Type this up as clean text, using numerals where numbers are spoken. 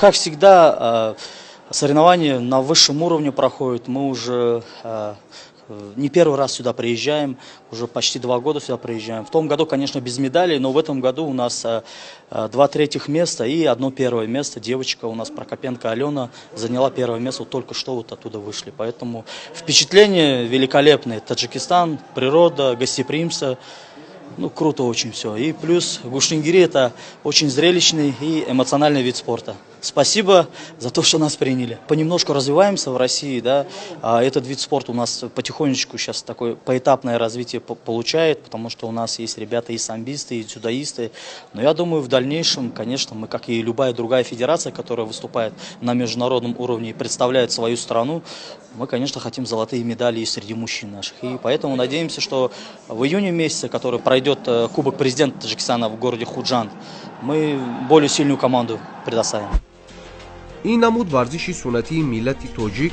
Как всегда, соревнования на высшем уровне проходят. Мы уже не первый раз сюда приезжаем, уже почти 2 года сюда приезжаем. В том году, конечно, без медалей, но в этом году у нас 2 третьих места и 1 первое место. Девочка у нас, Прокопенко Алена, заняла 1-е место, только что вот оттуда вышли. Поэтому впечатления великолепные. Таджикистан, природа, гостеприимство. Ну, круто очень все. И плюс Гушингири — это очень зрелищный и эмоциональный вид спорта. Спасибо за то, что нас приняли. Понемножку развиваемся в России, да. Этот вид спорта у нас потихонечку сейчас такое поэтапное развитие получает, потому что у нас есть ребята и самбисты, и дзюдоисты. Но я думаю, в дальнейшем, конечно, мы, как и любая другая федерация, которая выступает на международном уровне и представляет свою страну, мы, конечно, хотим золотые медали и среди мужчин наших. И поэтому надеемся, что в июне месяце, который пройдет Кубок президента Таджикистана в городе Худжанд, мы более сильную команду предоставим. این نمود ورزشی سنتی ملت توجیک